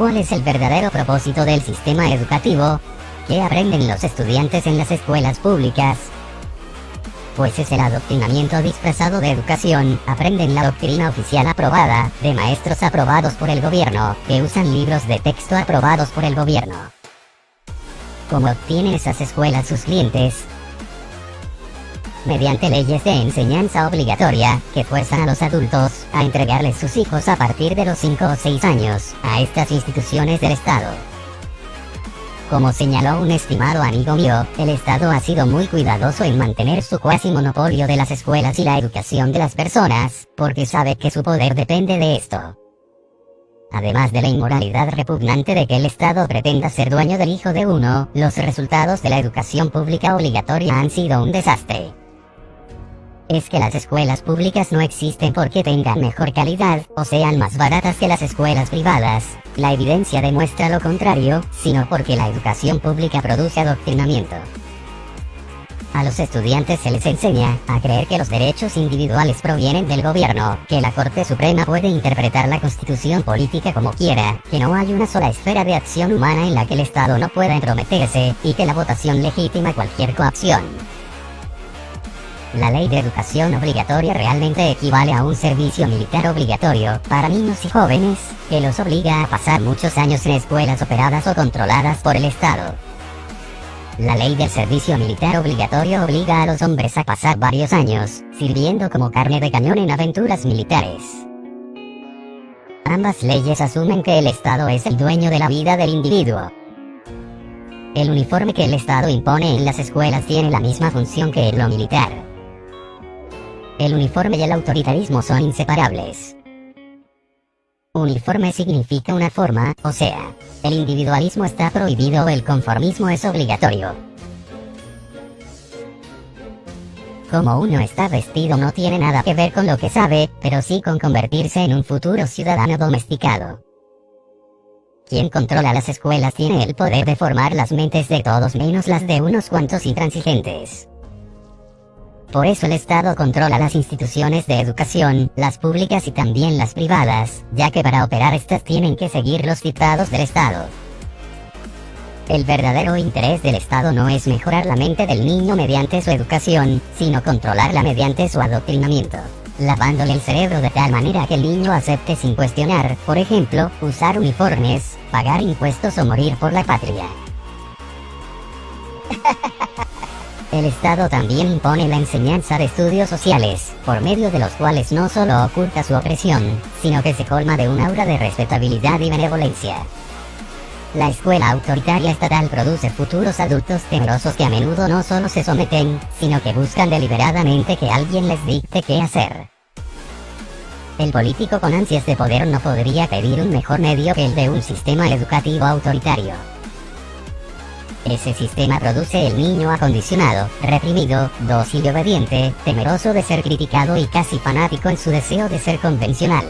¿Cuál es el verdadero propósito del sistema educativo? ¿Qué aprenden los estudiantes en las escuelas públicas? Pues es el adoctrinamiento disfrazado de educación. Aprenden la doctrina oficial aprobada, de maestros aprobados por el gobierno, que usan libros de texto aprobados por el gobierno. ¿Cómo obtienen esas escuelas sus clientes? Mediante leyes de enseñanza obligatoria, que fuerzan a los adultos a entregarles sus hijos a partir de los 5 o 6 años, a estas instituciones del Estado. Como señaló un estimado amigo mío, el Estado ha sido muy cuidadoso en mantener su cuasi monopolio de las escuelas y la educación de las personas, porque sabe que su poder depende de esto. Además de la inmoralidad repugnante de que el Estado pretenda ser dueño del hijo de uno, los resultados de la educación pública obligatoria han sido un desastre. Es que las escuelas públicas no existen porque tengan mejor calidad, o sean más baratas que las escuelas privadas. La evidencia demuestra lo contrario, sino porque la educación pública produce adoctrinamiento. A los estudiantes se les enseña a creer que los derechos individuales provienen del gobierno, que la Corte Suprema puede interpretar la Constitución política como quiera, que no hay una sola esfera de acción humana en la que el Estado no pueda entrometerse, y que la votación legitima cualquier coacción. La ley de educación obligatoria realmente equivale a un servicio militar obligatorio para niños y jóvenes, que los obliga a pasar muchos años en escuelas operadas o controladas por el Estado. La ley del servicio militar obligatorio obliga a los hombres a pasar varios años, sirviendo como carne de cañón en aventuras militares. Ambas leyes asumen que el Estado es el dueño de la vida del individuo. El uniforme que el Estado impone en las escuelas tiene la misma función que lo militar. El uniforme y el autoritarismo son inseparables. Uniforme significa una forma, o sea, el individualismo está prohibido o el conformismo es obligatorio. Cómo uno está vestido no tiene nada que ver con lo que sabe, pero sí con convertirse en un futuro ciudadano domesticado. Quien controla las escuelas tiene el poder de formar las mentes de todos menos las de unos cuantos intransigentes. Por eso el Estado controla las instituciones de educación, las públicas y también las privadas, ya que para operar estas tienen que seguir los dictados del Estado. El verdadero interés del Estado no es mejorar la mente del niño mediante su educación, sino controlarla mediante su adoctrinamiento, lavándole el cerebro de tal manera que el niño acepte sin cuestionar, por ejemplo, usar uniformes, pagar impuestos o morir por la patria. El Estado también impone la enseñanza de estudios sociales, por medio de los cuales no solo oculta su opresión, sino que se colma de un aura de respetabilidad y benevolencia. La escuela autoritaria estatal produce futuros adultos temerosos que a menudo no solo se someten, sino que buscan deliberadamente que alguien les dicte qué hacer. El político con ansias de poder no podría pedir un mejor medio que el de un sistema educativo autoritario. Ese sistema produce el niño acondicionado, reprimido, dócil y obediente, temeroso de ser criticado y casi fanático en su deseo de ser convencional.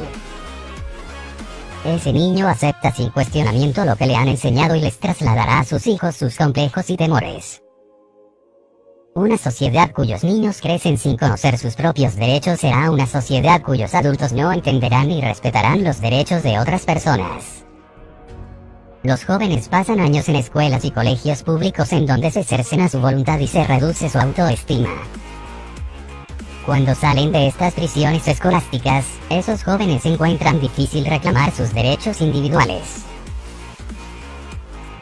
Ese niño acepta sin cuestionamiento lo que le han enseñado y les trasladará a sus hijos sus complejos y temores. Una sociedad cuyos niños crecen sin conocer sus propios derechos será una sociedad cuyos adultos no entenderán ni respetarán los derechos de otras personas. Los jóvenes pasan años en escuelas y colegios públicos en donde se cercena su voluntad y se reduce su autoestima. Cuando salen de estas prisiones escolásticas, esos jóvenes encuentran difícil reclamar sus derechos individuales.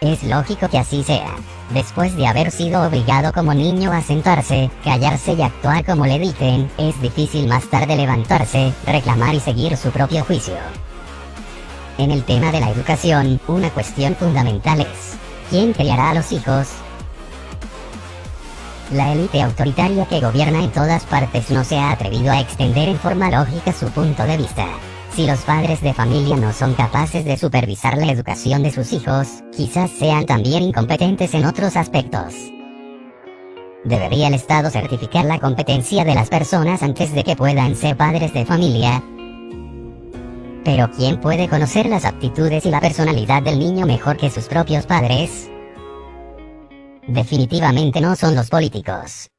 Es lógico que así sea. Después de haber sido obligado como niño a sentarse, callarse y actuar como le dicen, es difícil más tarde levantarse, reclamar y seguir su propio juicio. En el tema de la educación, una cuestión fundamental es: ¿quién criará a los hijos? La élite autoritaria que gobierna en todas partes no se ha atrevido a extender en forma lógica su punto de vista. Si los padres de familia no son capaces de supervisar la educación de sus hijos, quizás sean también incompetentes en otros aspectos. ¿Debería el Estado certificar la competencia de las personas antes de que puedan ser padres de familia? Pero ¿quién puede conocer las aptitudes y la personalidad del niño mejor que sus propios padres? Definitivamente no son los políticos.